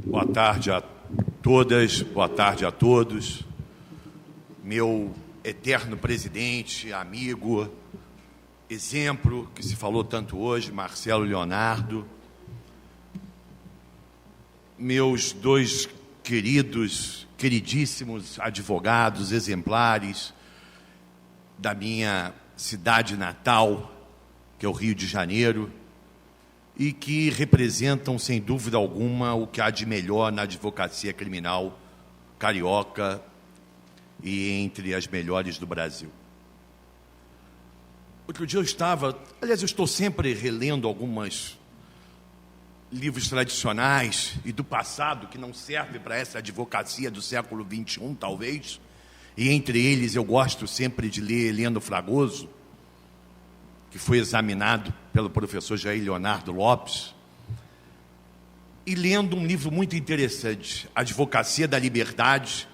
Boa tarde a todas, boa tarde a todos. Meu eterno presidente, amigo, exemplo, que se falou tanto hoje, Marcelo Leonardo. Meus dois queridíssimos advogados exemplares da minha cidade natal, que é o Rio de Janeiro, e que representam, sem dúvida alguma, o que há de melhor na advocacia criminal carioca e entre as melhores do Brasil. Outro dia eu estou sempre relendo alguns livros tradicionais e do passado que não servem para essa advocacia do século XXI, talvez, e entre eles eu gosto sempre de ler Heleno Fragoso, que foi examinado pelo professor Jair Leonardo Lopes, e lendo um livro muito interessante, Advocacia da Liberdade,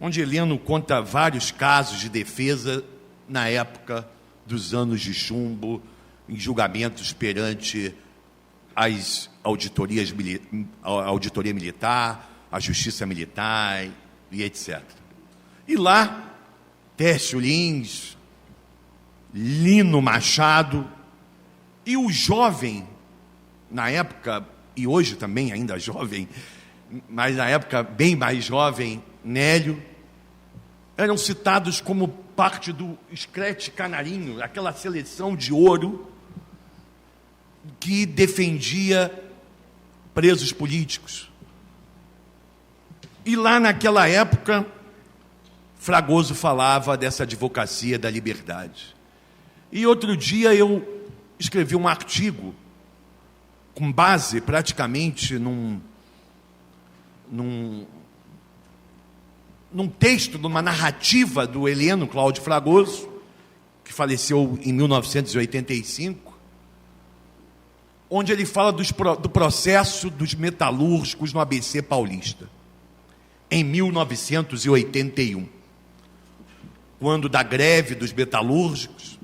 onde Heleno conta vários casos de defesa na época dos anos de chumbo, em julgamentos perante as auditorias, a auditoria militar, a justiça militar e etc. E lá, Tércio Lins, Lino Machado e o jovem, na época, e hoje também ainda jovem, mas na época bem mais jovem, Nélio, eram citados como parte do Screte Canarinho, aquela seleção de ouro que defendia presos políticos. E lá naquela época, Fragoso falava dessa advocacia da liberdade. E outro dia eu escrevi um artigo com base praticamente num texto, numa narrativa do Heleno Cláudio Fragoso, que faleceu em 1985, onde ele fala do processo dos metalúrgicos no ABC Paulista, em 1981, quando da greve dos metalúrgicos,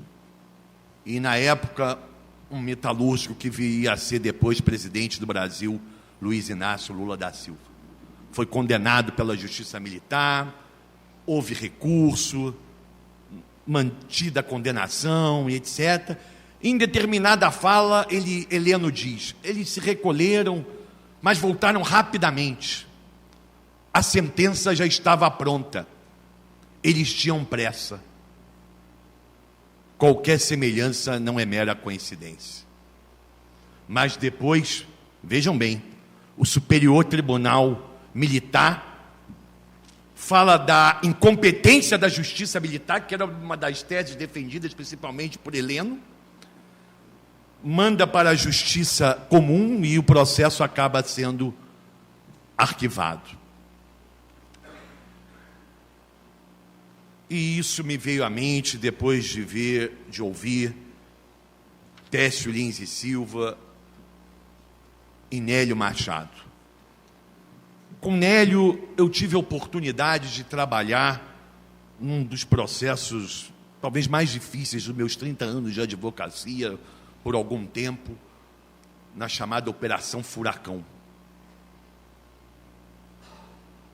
e na época um metalúrgico que viria a ser depois presidente do Brasil, Luiz Inácio Lula da Silva. Foi condenado pela justiça militar, houve recurso, mantida a condenação e etc. Em determinada fala, Heleno diz, eles se recolheram, mas voltaram rapidamente. A sentença já estava pronta. Eles tinham pressa. Qualquer semelhança não é mera coincidência. Mas depois, vejam bem, o Superior Tribunal Militar fala da incompetência da justiça militar, que era uma das teses defendidas principalmente por Heleno, manda para a justiça comum e o processo acaba sendo arquivado. E isso me veio à mente depois de ouvir Tércio Lins e Silva e Nélio Machado. Com Nélio, eu tive a oportunidade de trabalhar num dos processos talvez mais difíceis dos meus 30 anos de advocacia, por algum tempo, na chamada Operação Furacão,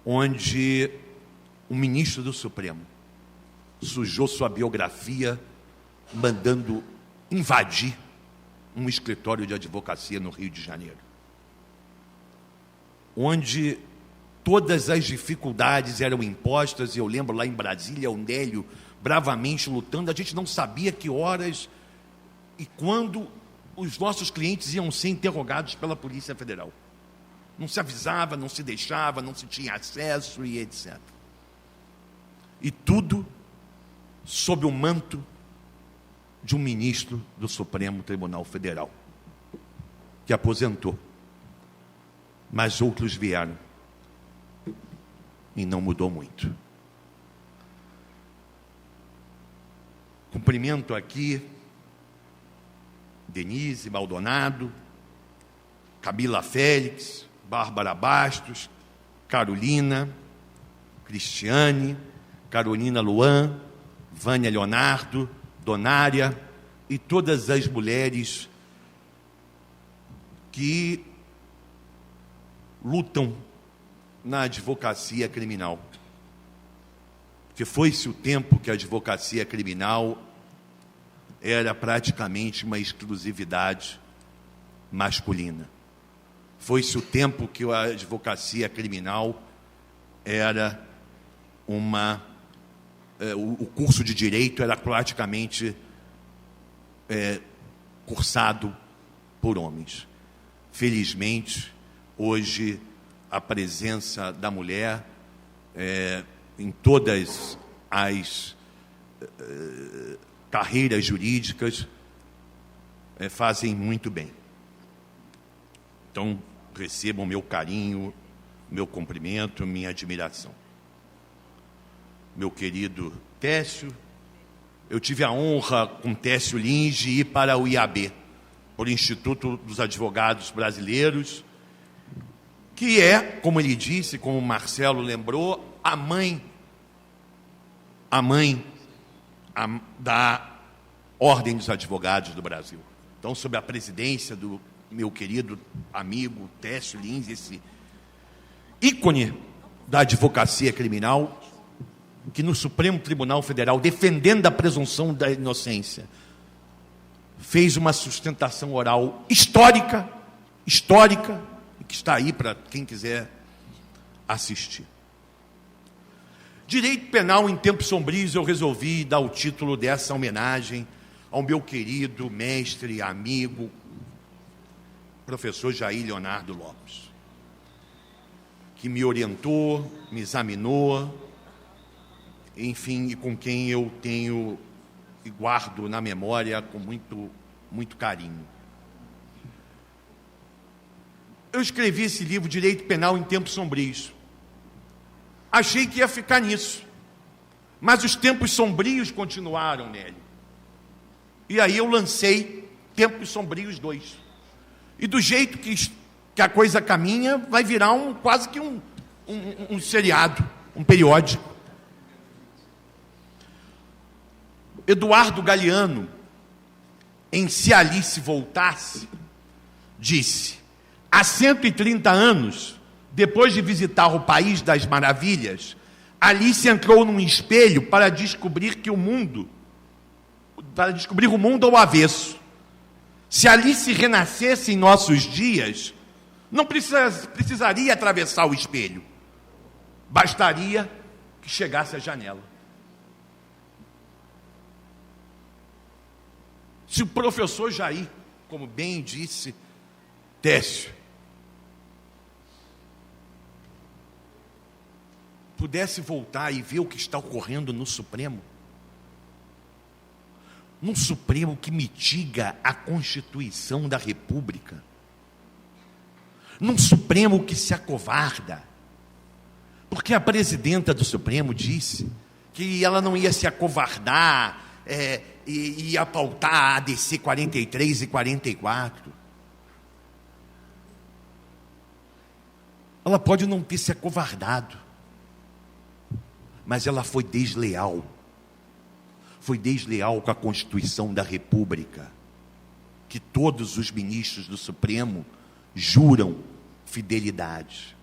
onde o ministro do Supremo sujou sua biografia mandando invadir um escritório de advocacia no Rio de Janeiro, onde todas as dificuldades eram impostas. E eu lembro lá em Brasília, o Nélio bravamente lutando, a gente não sabia que horas e quando os nossos clientes iam ser interrogados pela Polícia Federal. Não se avisava, não se deixava, não se tinha acesso e etc. E tudo sob o manto de um ministro do Supremo Tribunal Federal, que aposentou. Mas outros vieram e não mudou muito. Cumprimento aqui Denise Maldonado, Camila Félix, Bárbara Bastos, Carolina, Cristiane, Carolina Luan, Vânia Leonardo, Donária e todas as mulheres que lutam na advocacia criminal. Porque foi-se o tempo que a advocacia criminal era praticamente uma exclusividade masculina. Foi-se o tempo que a advocacia criminal era o curso de direito era praticamente cursado por homens. Felizmente, hoje, a presença da mulher em todas as carreiras jurídicas fazem muito bem. Então, recebam meu carinho, meu cumprimento, minha admiração. Meu querido Técio, eu tive a honra, com Técio Lins, de ir para o IAB, por Instituto dos Advogados Brasileiros, que é, como ele disse, como o Marcelo lembrou, a mãe da Ordem dos Advogados do Brasil. Então, sob a presidência do meu querido amigo Técio Lins, esse ícone da advocacia criminal, que no Supremo Tribunal Federal, defendendo a presunção da inocência, fez uma sustentação oral histórica, e que está aí para quem quiser assistir. Direito penal em tempos sombrios, eu resolvi dar o título dessa homenagem ao meu querido mestre, amigo, professor Jair Leonardo Lopes, que me orientou, me examinou, enfim, e com quem eu tenho e guardo na memória com muito carinho. Eu escrevi esse livro, Direito Penal em Tempos Sombrios. Achei que ia ficar nisso, mas os tempos sombrios continuaram nele. E aí eu lancei Tempos Sombrios 2. E do jeito que a coisa caminha, vai virar quase que um seriado, um periódico. Eduardo Galeano, em Se Alice Voltasse, disse: há 130 anos, depois de visitar o País das Maravilhas, Alice entrou num espelho para descobrir o mundo ao avesso. Se Alice renascesse em nossos dias, não precisaria atravessar o espelho. Bastaria que chegasse à janela. Se o professor Jair, como bem disse Técio, pudesse voltar e ver o que está ocorrendo no Supremo, num Supremo que mitiga a Constituição da República, num Supremo que se acovarda, porque a presidenta do Supremo disse que ela não ia se acovardar, e ia pautar a ADC 43 e 44. Ela pode não ter se acovardado, mas ela foi desleal. Foi desleal com a Constituição da República, que todos os ministros do Supremo juram fidelidade.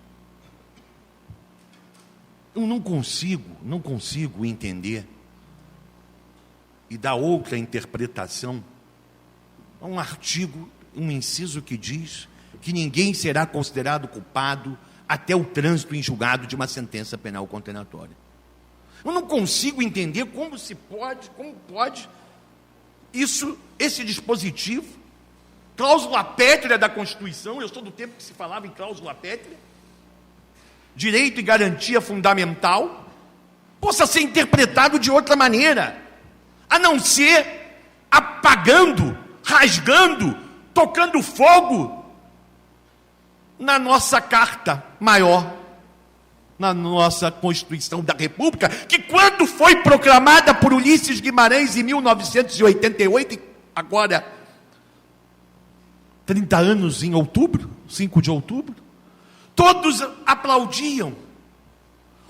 Eu não consigo entender e dar outra interpretação a um artigo, um inciso que diz que ninguém será considerado culpado até o trânsito em julgado de uma sentença penal condenatória. Eu não consigo entender como pode esse dispositivo, cláusula pétrea da Constituição, eu sou do tempo que se falava em cláusula pétrea, direito e garantia fundamental, possa ser interpretado de outra maneira, a não ser apagando, rasgando, tocando fogo na nossa Carta Maior, na nossa Constituição da República, que quando foi proclamada por Ulisses Guimarães em 1988, agora 30 anos em outubro, 5 de outubro, todos aplaudiam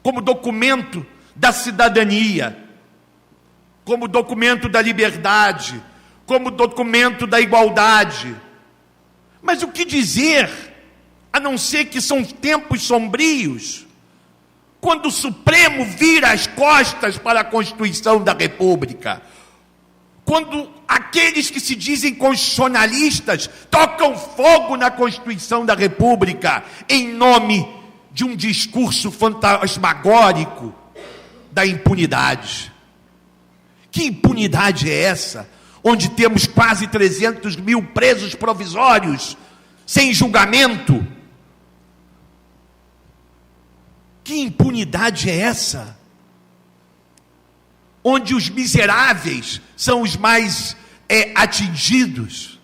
como documento da cidadania, como documento da liberdade, como documento da igualdade. Mas o que dizer a não ser que são tempos sombrios, quando o Supremo vira as costas para a Constituição da República, quando aqueles que se dizem constitucionalistas tocam fogo na Constituição da República em nome de um discurso fantasmagórico da impunidade. Que impunidade é essa? Onde temos quase 300 mil presos provisórios, sem julgamento. Que impunidade é essa? Onde os miseráveis são os mais atingidos.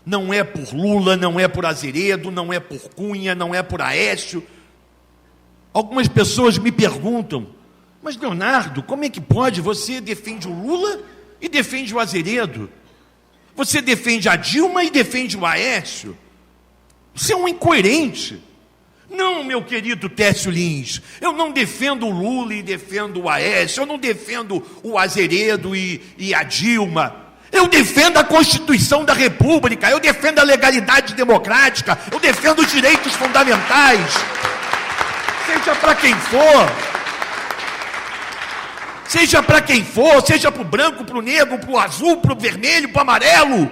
Não é por Lula, não é por Azeredo, não é por Cunha, não é por Aécio. Algumas pessoas me perguntam, mas Leonardo, como é que pode? Você defende o Lula e defende o Azeredo. Você defende a Dilma e defende o Aécio. Você é um incoerente. Não, meu querido Técio Lins, eu não defendo o Lula e defendo o Aécio, eu não defendo o Azeredo e a Dilma. Eu defendo a Constituição da República, eu defendo a legalidade democrática, eu defendo os direitos fundamentais. Seja para quem for, seja para quem for, seja para o branco, para o negro, para o azul, para o vermelho, para o amarelo,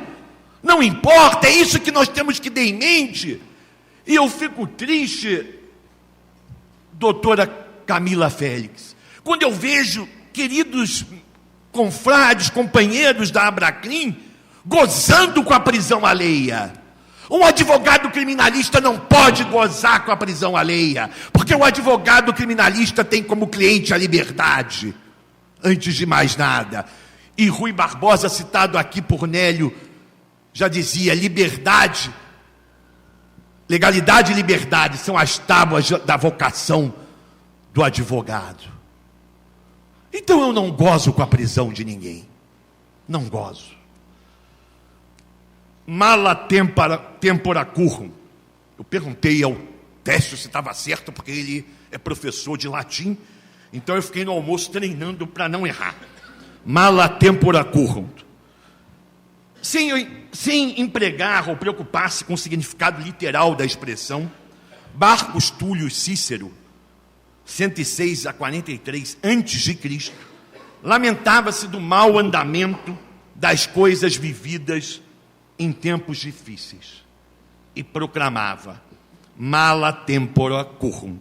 não importa, é isso que nós temos que ter em mente. E eu fico triste, doutora Camila Félix, quando eu vejo queridos confrades, companheiros da Abracrim, gozando com a prisão alheia. Um advogado criminalista não pode gozar com a prisão alheia, porque o advogado criminalista tem como cliente a liberdade, antes de mais nada. E Rui Barbosa, citado aqui por Nélio, já dizia, legalidade e liberdade são as tábuas da vocação do advogado. Então eu não gozo com a prisão de ninguém. Não gozo. Mala tempora currum. Eu perguntei ao Técio se estava certo, porque ele é professor de latim. Então eu fiquei no almoço treinando para não errar. Mala tempora currum. Sem empregar ou preocupar-se com o significado literal da expressão, Marcos Túlio Cícero, 106 a 43 a.C., lamentava-se do mau andamento das coisas vividas em tempos difíceis e proclamava: mala tempora currunt.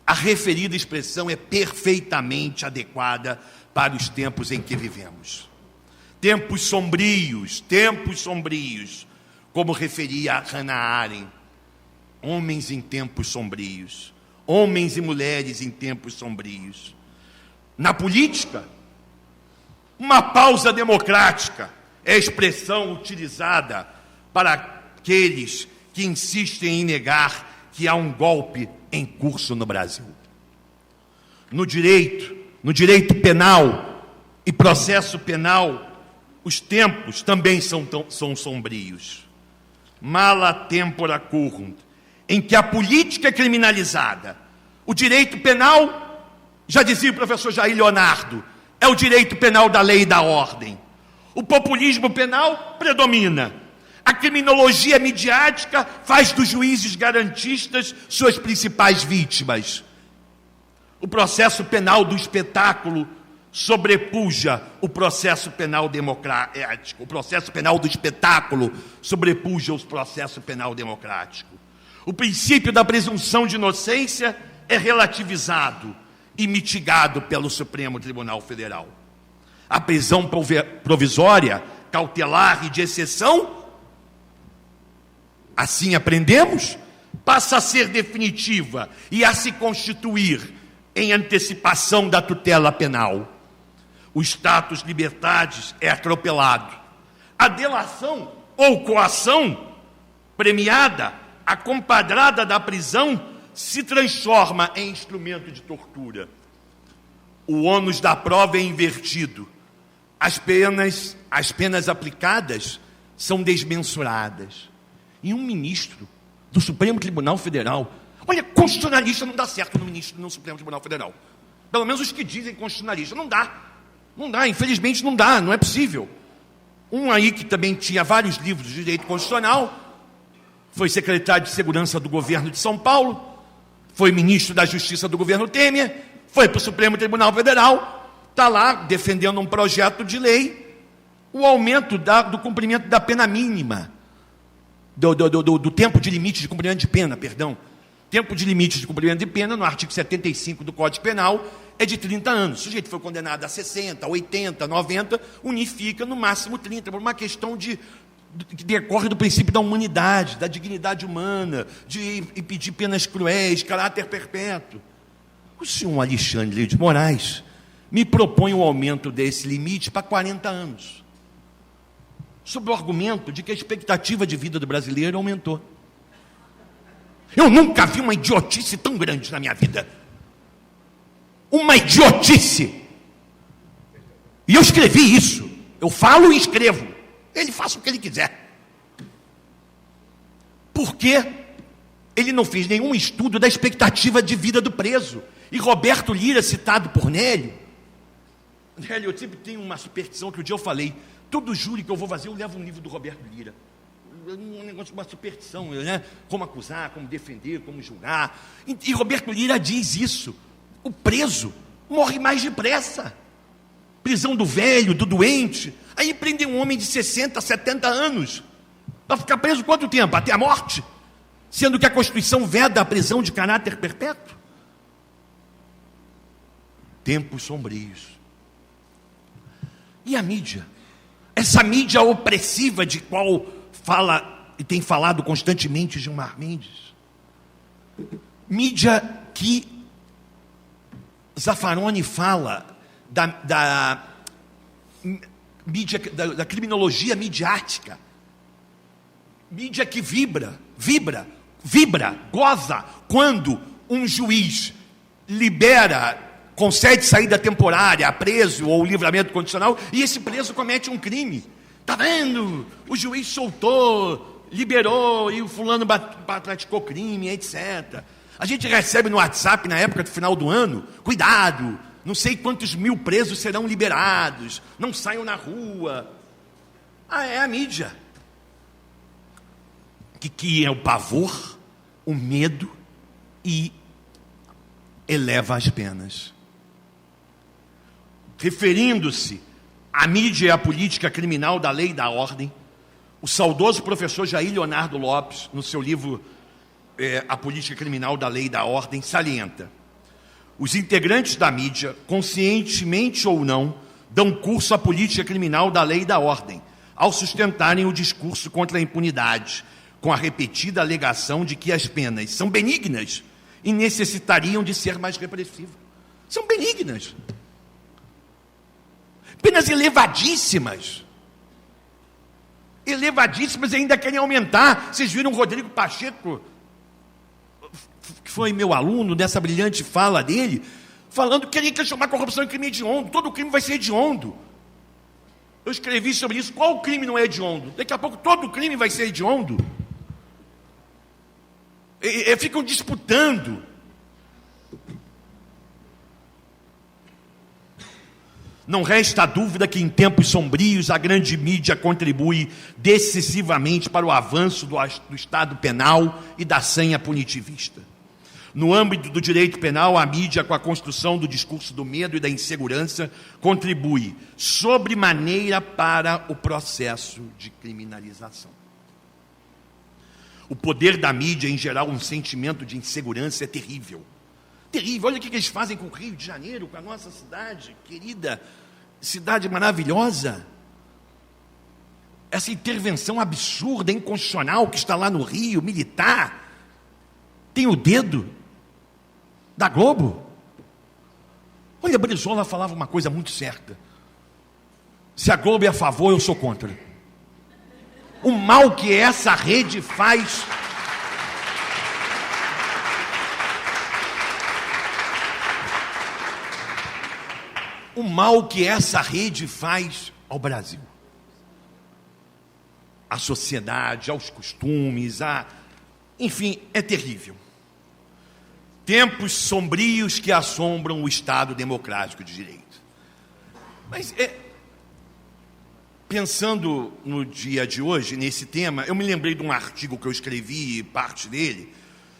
A referida expressão é perfeitamente adequada para os tempos em que vivemos. Tempos sombrios, como referia Hannah Arendt, homens em tempos sombrios, homens e mulheres em tempos sombrios. Na política, uma pausa democrática é a expressão utilizada para aqueles que insistem em negar que há um golpe em curso no Brasil. No direito penal e processo penal, os tempos também são sombrios. Mala tempora currunt, em que a política é criminalizada. O direito penal, já dizia o professor Jair Leonardo, é o direito penal da lei e da ordem. O populismo penal predomina. A criminologia midiática faz dos juízes garantistas suas principais vítimas. O processo penal do espetáculo sobrepuja o processo penal democrático. O processo penal do espetáculo sobrepuja o processo penal democrático. O princípio da presunção de inocência é relativizado e mitigado pelo Supremo Tribunal Federal. A prisão provisória, cautelar e de exceção, assim aprendemos, passa a ser definitiva e a se constituir em antecipação da tutela penal. O status libertatis é atropelado. A delação ou coação premiada, a compadrada da prisão, se transforma em instrumento de tortura. O ônus da prova é invertido. As penas aplicadas são desmensuradas. E um ministro do Supremo Tribunal Federal, olha, constitucionalista não dá certo no Supremo Tribunal Federal. Pelo menos os que dizem constitucionalista, não dá, infelizmente não dá, não é possível. Um aí que também tinha vários livros de direito constitucional, foi secretário de Segurança do governo de São Paulo, foi ministro da Justiça do governo Temer, foi para o Supremo Tribunal Federal, está lá defendendo um projeto de lei, o aumento do cumprimento da pena mínima, do tempo de limite de cumprimento de pena, tempo de limite de cumprimento de pena, no artigo 75 do Código Penal, é de 30 anos. O sujeito foi condenado a 60, 80, 90, unifica no máximo 30, por uma questão que decorre do princípio da humanidade, da dignidade humana, de impedir penas cruéis, caráter perpétuo. O senhor Alexandre de Moraes me propõe o aumento desse limite para 40 anos, sob o argumento de que a expectativa de vida do brasileiro aumentou. Eu nunca vi uma idiotice tão grande na minha vida. Uma idiotice. E eu escrevi isso. Eu falo e escrevo. Ele faça o que ele quiser. Porque ele não fez nenhum estudo da expectativa de vida do preso. E Roberto Lira, citado por Nélio, eu sempre tenho uma superstição que um dia eu falei, todo júri que eu vou fazer, eu levo um livro do Roberto Lira. Um negócio, uma superstição, né? Como acusar, como defender, como julgar. E Roberto Lira diz isso. O preso morre mais depressa. Prisão do velho, do doente. Aí prende um homem de 60, 70 anos. Vai ficar preso quanto tempo? Até a morte? Sendo que a Constituição veda a prisão de caráter perpétuo. Tempos sombrios. E a mídia? Essa mídia opressiva de qual fala e tem falado constantemente Gilmar Mendes. Mídia que Zaffaroni fala da criminologia midiática. Mídia que vibra, goza quando um juiz concede saída temporária a preso ou livramento condicional e esse preso comete um crime. Está vendo? O juiz soltou, liberou e o fulano praticou crime, etc. A gente recebe no WhatsApp, na época do final do ano, cuidado, não sei quantos mil presos serão liberados, não saiam na rua. É a mídia. Que é o pavor, o medo e eleva as penas. Referindo-se à mídia e à política criminal da lei e da ordem, o saudoso professor Jair Leonardo Lopes, no seu livro A Política Criminal da Lei e da Ordem, salienta: os integrantes da mídia, conscientemente ou não, dão curso à política criminal da lei e da ordem, ao sustentarem o discurso contra a impunidade, com a repetida alegação de que as penas são benignas e necessitariam de ser mais repressivas. São benignas. Penas elevadíssimas. Elevadíssimas e ainda querem aumentar. Vocês viram o Rodrigo Pacheco, que foi meu aluno, dessa brilhante fala dele, falando que ele quer chamar corrupção de crime hediondo. Todo crime vai ser hediondo. Eu escrevi sobre isso. Qual crime não é hediondo? Daqui a pouco todo crime vai ser hediondo. Ficam disputando. Não resta dúvida que em tempos sombrios a grande mídia contribui decisivamente para o avanço do Estado penal e da senha punitivista. No âmbito do direito penal, a mídia, com a construção do discurso do medo e da insegurança, contribui sobremaneira para o processo de criminalização. O poder da mídia em gerar um sentimento de insegurança é terrível. Terrível. Olha o que eles fazem com o Rio de Janeiro, com a nossa cidade querida, cidade maravilhosa. Essa intervenção absurda, inconstitucional que está lá no Rio, militar, tem o dedo da Globo. Olha, Brizola falava uma coisa muito certa: se a Globo é a favor, eu sou contra. O mal que essa rede faz ao Brasil, à sociedade, aos costumes, enfim, é terrível. Tempos sombrios que assombram o Estado democrático de direito. Mas pensando no dia de hoje, nesse tema, eu me lembrei de um artigo que eu escrevi, parte dele,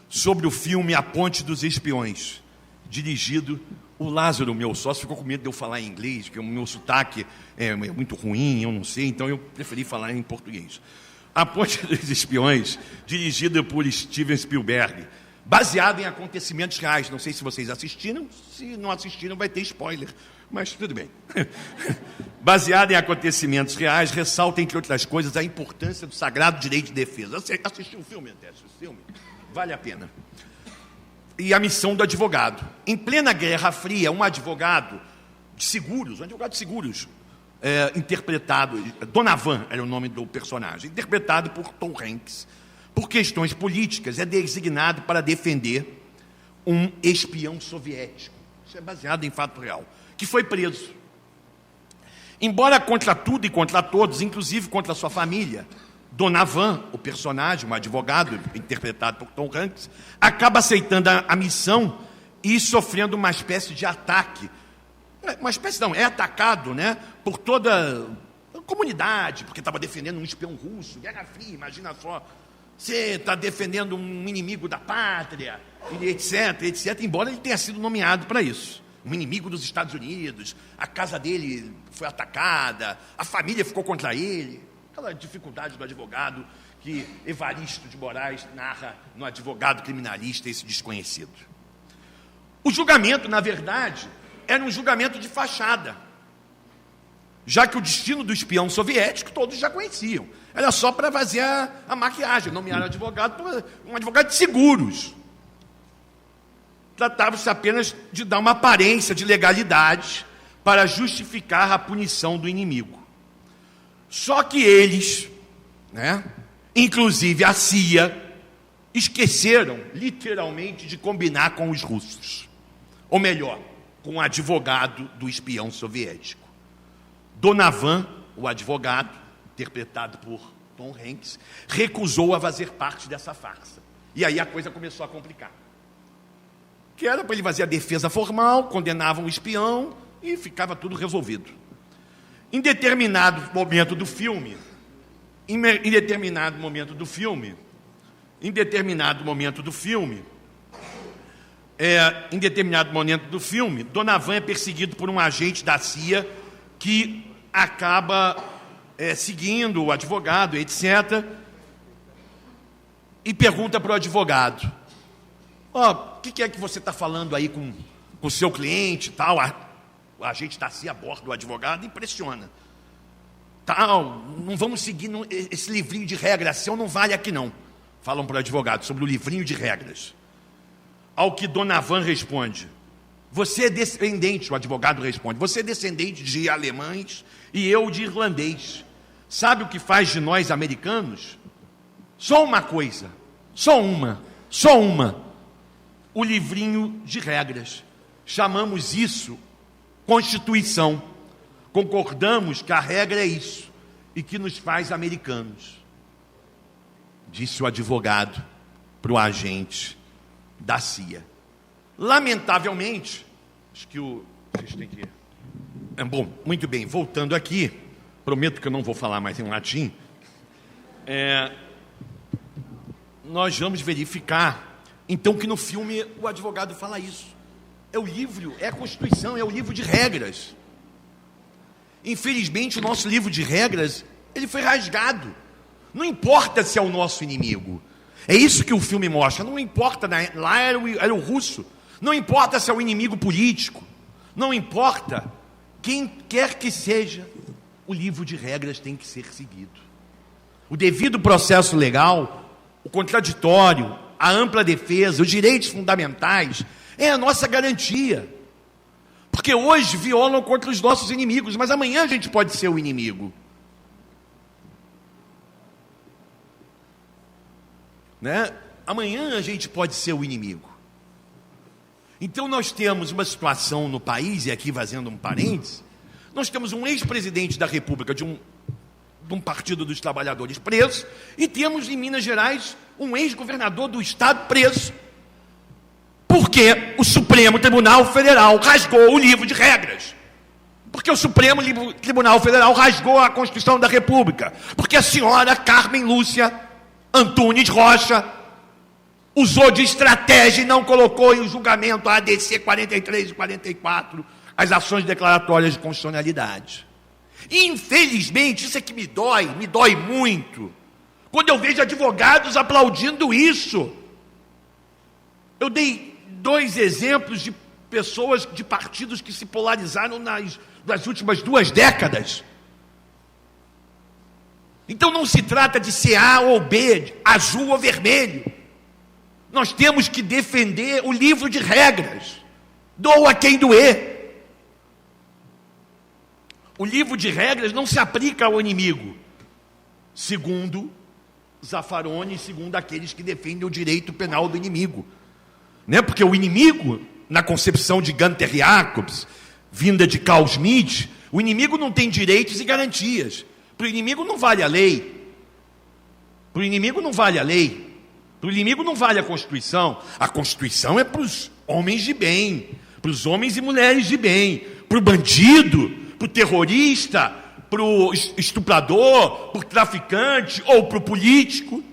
sobre o filme A Ponte dos Espiões, dirigido... O Lázaro, meu sócio, ficou com medo de eu falar em inglês, porque o meu sotaque é muito ruim, eu não sei, então eu preferi falar em português. A Ponte dos Espiões, dirigida por Steven Spielberg, baseado em acontecimentos reais. Não sei se vocês assistiram, se não assistiram vai ter spoiler, mas tudo bem. Baseado em acontecimentos reais, ressalta, entre outras coisas, a importância do sagrado direito de defesa. Assistiu o filme, até? Assistiu o filme? Vale a pena. E a missão do advogado. Em plena Guerra Fria, um advogado de seguros, interpretado, Donovan era o nome do personagem, interpretado por Tom Hanks, por questões políticas, é designado para defender um espião soviético. Isso é baseado em fato real, que foi preso. Embora contra tudo e contra todos, inclusive contra sua família, Donovan, o personagem, um advogado interpretado por Tom Hanks, acaba aceitando a missão e sofrendo uma espécie de ataque. Uma espécie não, é atacado, né, por toda a comunidade, porque estava defendendo um espião russo, Guerra Fria, imagina só. Você está defendendo um inimigo da pátria, etc, etc, embora ele tenha sido nomeado para isso. Um inimigo dos Estados Unidos, a casa dele foi atacada, a família ficou contra ele. Aquela dificuldade do advogado que Evaristo de Moraes narra no Advogado Criminalista, esse desconhecido. O julgamento, na verdade, era um julgamento de fachada, já que o destino do espião soviético todos já conheciam. Era só para fazer a maquiagem, nomear um advogado de seguros. Tratava-se apenas de dar uma aparência de legalidade para justificar a punição do inimigo. Só que eles, né, inclusive a CIA, esqueceram, literalmente, de combinar com os russos. Ou melhor, com o advogado do espião soviético. Donovan, o advogado, interpretado por Tom Hanks, recusou a fazer parte dessa farsa. E aí a coisa começou a complicar. Que era para ele fazer a defesa formal, condenavam o espião e ficava tudo resolvido. Em determinado momento do filme, Donovan é perseguido por um agente da CIA que acaba seguindo o advogado, etc. E pergunta para o advogado: o que é que você está falando aí com o seu cliente e tal? O agente da CIA aborda o advogado e impressiona. Não vamos seguir esse livrinho de regras seu, não vale aqui não. Falam para o advogado sobre o livrinho de regras. Ao que Donovan responde: você é descendente, o advogado responde, você é descendente de alemães e eu de irlandês. Sabe o que faz de nós americanos? Só uma coisa, só uma. O livrinho de regras. Chamamos isso Constituição. Concordamos que a regra é isso e que nos faz americanos. Disse o advogado para o agente da CIA. Lamentavelmente, acho que vocês têm que... Bom, muito bem, voltando aqui, prometo que eu não vou falar mais em latim, nós vamos verificar, então, que no filme o advogado fala isso. É o livro, é a Constituição, é o livro de regras. Infelizmente, o nosso livro de regras, ele foi rasgado. Não importa se é o nosso inimigo. É isso que o filme mostra. Não importa, lá era o russo. Não importa se é o inimigo político. Não importa. Quem quer que seja, o livro de regras tem que ser seguido. O devido processo legal, o contraditório, a ampla defesa, os direitos fundamentais, é a nossa garantia. Porque hoje violam contra os nossos inimigos, mas amanhã a gente pode ser o inimigo. Né? Amanhã a gente pode ser o inimigo. Então nós temos uma situação no país, e aqui fazendo um parênteses, nós temos um ex-presidente da República de um partido dos trabalhadores preso, e temos em Minas Gerais um ex-governador do estado preso, porque o Supremo Tribunal Federal rasgou o livro de regras. Porque o Supremo Tribunal Federal rasgou a Constituição da República. Porque a senhora Carmen Lúcia Antunes Rocha usou de estratégia e não colocou em julgamento a ADC 43 e 44, as ações declaratórias de constitucionalidade. E, infelizmente, isso é que me dói muito, quando eu vejo advogados aplaudindo isso. Eu dei 2 exemplos de pessoas de partidos que se polarizaram nas últimas 2 décadas. Então não se trata de ser A ou B, azul ou vermelho. Nós temos que defender o livro de regras. Doa quem doer. O livro de regras não se aplica ao inimigo, segundo Zaffaroni, segundo aqueles que defendem o direito penal do inimigo. Né? Porque o inimigo, na concepção de Gunther Jacobs, vinda de Carl Schmitt, o inimigo não tem direitos e garantias. Para o inimigo não vale a lei. Para o inimigo não vale a lei. Para o inimigo não vale a Constituição. A Constituição é para os homens de bem, para os homens e mulheres de bem, para o bandido, para o terrorista, para o estuprador, para o traficante ou para o político.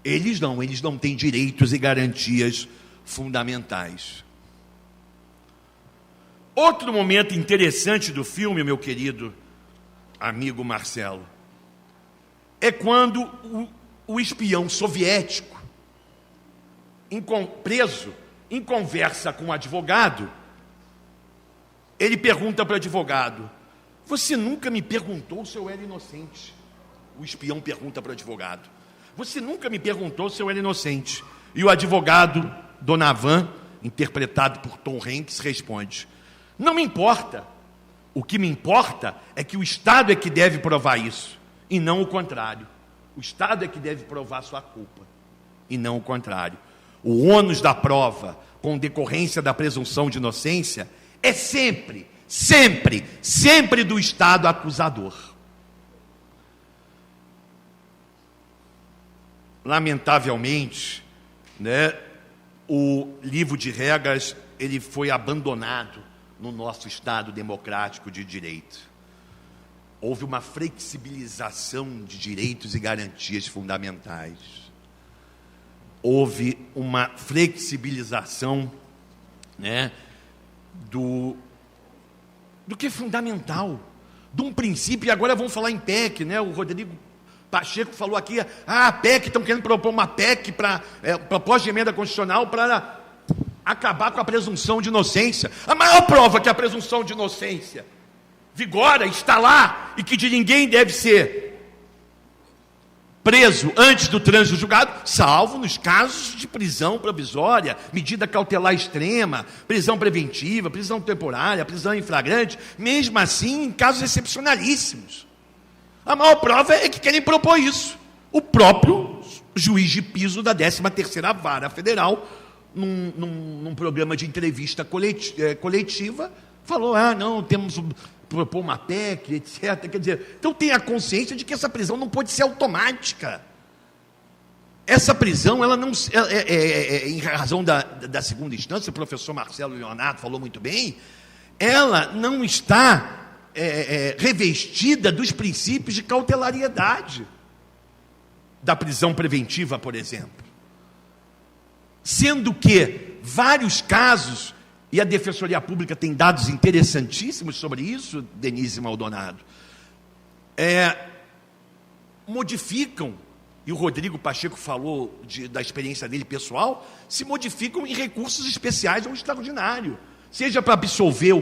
Eles não têm direitos e garantias fundamentais. Outro momento interessante do filme, meu querido amigo Marcelo, é quando o espião soviético, preso, em conversa com o advogado, ele pergunta para o advogado: você nunca me perguntou se eu era inocente? O espião pergunta para o advogado: você nunca me perguntou se eu era inocente? E o advogado, Donovan, interpretado por Tom Hanks, responde: não me importa. O que me importa é que o Estado é que deve provar isso, e não o contrário. O Estado é que deve provar sua culpa, e não o contrário. O ônus da prova, com decorrência da presunção de inocência, é sempre do Estado acusador. Lamentavelmente, né, o livro de regras ele foi abandonado no nosso Estado democrático de direito. Houve uma flexibilização de direitos e garantias fundamentais. Houve uma flexibilização, né, do que é fundamental, de um princípio. E agora vamos falar em PEC, né? O Rodrigo Pacheco falou aqui, a PEC, estão querendo propor uma PEC para proposta de emenda constitucional para acabar com a presunção de inocência. A maior prova que a presunção de inocência vigora, está lá, e que de ninguém deve ser preso antes do trânsito julgado, salvo nos casos de prisão provisória, medida cautelar extrema, prisão preventiva, prisão temporária, prisão em flagrante, mesmo assim em casos excepcionalíssimos. A maior prova é que querem propor isso. O próprio juiz de piso da 13ª Vara Federal, num programa de entrevista coletiva, falou: não, temos propor uma PEC, etc. Quer dizer, então tenha consciência de que essa prisão não pode ser automática. Essa prisão, ela não, em razão da segunda instância, o professor Marcelo Leonardo falou muito bem, ela não está revestida dos princípios de cautelariedade da prisão preventiva, por exemplo. Sendo que vários casos, e a Defensoria Pública tem dados interessantíssimos sobre isso, Denise Maldonado, modificam, e o Rodrigo Pacheco falou da experiência dele pessoal, se modificam em recursos especiais ou extraordinário, seja para absolver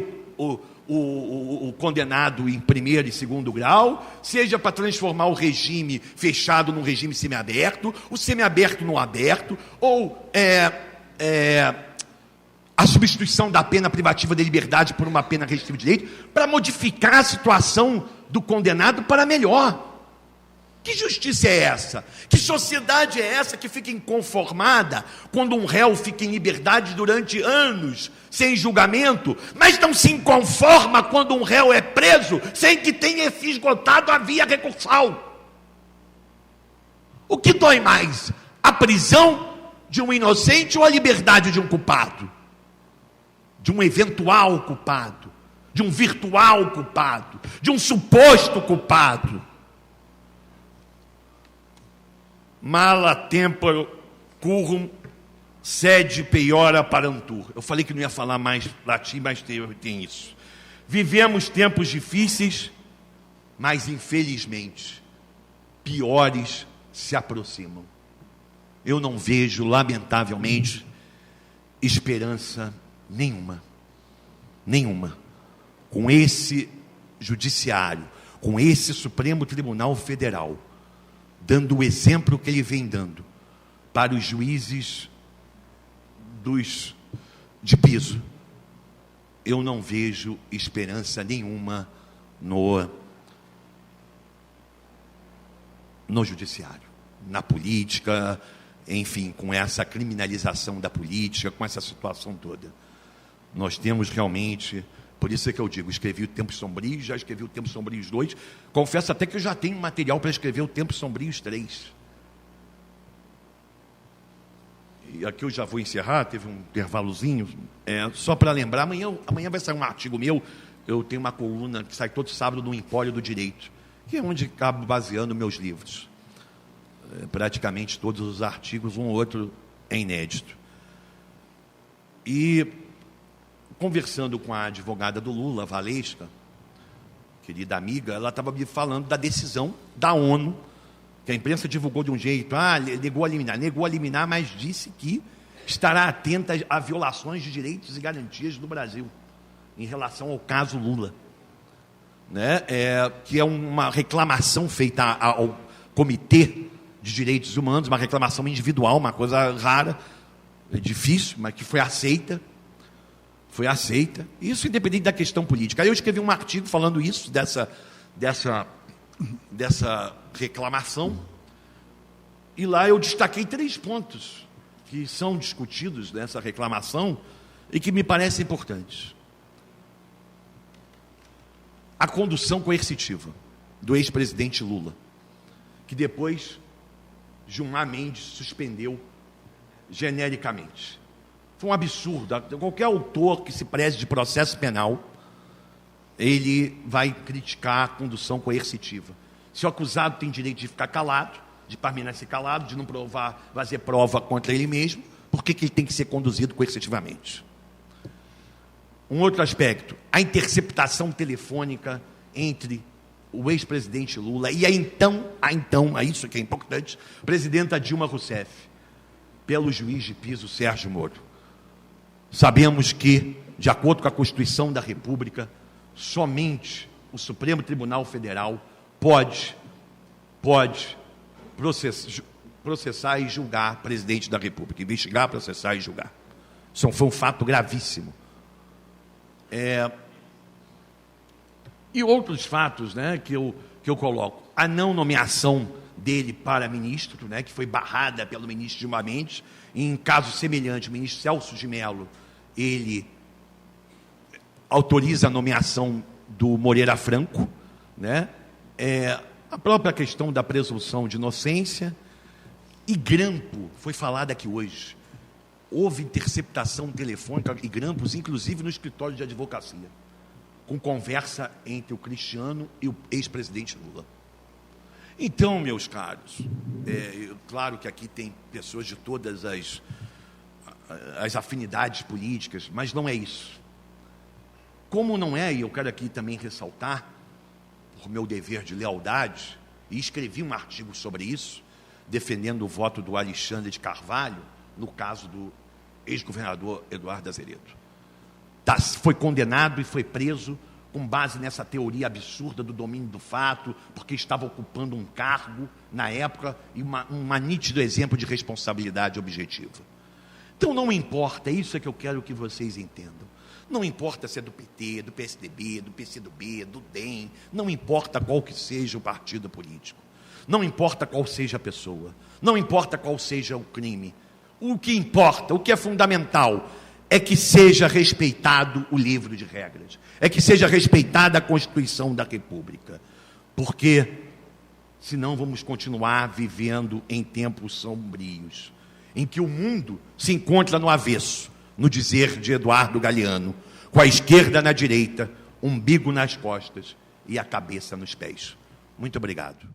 o condenado em primeiro e segundo grau, seja para transformar o regime fechado num regime semiaberto, o semiaberto no aberto, ou a substituição da pena privativa de liberdade por uma pena restritiva de direito, para modificar a situação do condenado para melhor. Que justiça é essa? Que sociedade é essa que fica inconformada quando um réu fica em liberdade durante anos, sem julgamento, mas não se inconforma quando um réu é preso sem que tenha se esgotado a via recursal? O que dói mais? A prisão de um inocente ou a liberdade de um culpado? de um eventual culpado, de um virtual culpado, de um suposto culpado. Mala tempore currum sed peiora parentur. Eu falei que não ia falar mais latim, mas tem isso. Vivemos tempos difíceis, mas infelizmente piores se aproximam. Eu não vejo, lamentavelmente, esperança nenhuma. Nenhuma. Com esse judiciário, com esse Supremo Tribunal Federal, dando o exemplo que ele vem dando para os juízes de piso, eu não vejo esperança nenhuma no judiciário, na política, enfim, com essa criminalização da política, com essa situação toda. Nós temos realmente, por isso é que eu digo, escrevi o Tempos Sombrios, já escrevi o Tempos Sombrios 2, confesso até que eu já tenho material para escrever o Tempos Sombrios 3. E aqui eu já vou encerrar, teve um intervalozinho, só para lembrar, amanhã vai sair um artigo meu, eu tenho uma coluna que sai todo sábado no Empório do Direito, que é onde acabo baseando meus livros. Praticamente todos os artigos, um ou outro é inédito. E conversando com a advogada do Lula, Valesca, querida amiga, ela estava me falando da decisão da ONU, que a imprensa divulgou de um jeito, negou a liminar, mas disse que estará atenta a violações de direitos e garantias do Brasil, em relação ao caso Lula. Né? Que é uma reclamação feita ao Comitê de Direitos Humanos, uma reclamação individual, uma coisa rara, difícil, mas que foi aceita. Foi aceita. Isso independente da questão política. Aí eu escrevi um artigo falando isso, dessa reclamação, e lá eu destaquei 3 pontos que são discutidos nessa reclamação e que me parecem importantes. A condução coercitiva do ex-presidente Lula, que depois Gilmar Mendes suspendeu genericamente. Foi um absurdo. Qualquer autor que se preze de processo penal, ele vai criticar a condução coercitiva. Se o acusado tem direito de ficar calado, de permanecer calado, de não fazer prova contra ele mesmo, por que ele tem que ser conduzido coercitivamente? Um outro aspecto, a interceptação telefônica entre o ex-presidente Lula e a então, isso que é importante, presidenta Dilma Rousseff, pelo juiz de piso Sérgio Moro. Sabemos que, de acordo com a Constituição da República, somente o Supremo Tribunal Federal pode processar e julgar presidente da República, investigar, processar e julgar. Isso foi um fato gravíssimo. E outros fatos, né, que eu coloco. A não nomeação dele para ministro, né, que foi barrada pelo ministro Gilmar Mendes. Em caso semelhante, o ministro Celso de Mello, ele autoriza a nomeação do Moreira Franco, né? A própria questão da presunção de inocência. E grampo, foi falado aqui hoje. Houve interceptação telefônica e grampos, inclusive no escritório de advocacia, com conversa entre o Cristiano e o ex-presidente Lula. Então, meus caros, claro que aqui tem pessoas de todas as afinidades políticas, mas não é isso. Como não é, e eu quero aqui também ressaltar, por meu dever de lealdade, e escrevi um artigo sobre isso, defendendo o voto do Alexandre de Carvalho, no caso do ex-governador Eduardo Azeredo. Foi condenado e foi preso com base nessa teoria absurda do domínio do fato, porque estava ocupando um cargo na época e um nítido exemplo de responsabilidade objetiva. Então não importa, isso é que eu quero que vocês entendam. Não importa se é do PT, do PSDB, do PCdoB, do DEM, não importa qual que seja o partido político, não importa qual seja a pessoa, não importa qual seja o crime. O que importa, o que é fundamental, é que seja respeitado o livro de regras, é que seja respeitada a Constituição da República, porque senão vamos continuar vivendo em tempos sombrios, em que o mundo se encontra no avesso, no dizer de Eduardo Galeano, com a esquerda na direita, umbigo nas costas e a cabeça nos pés. Muito obrigado.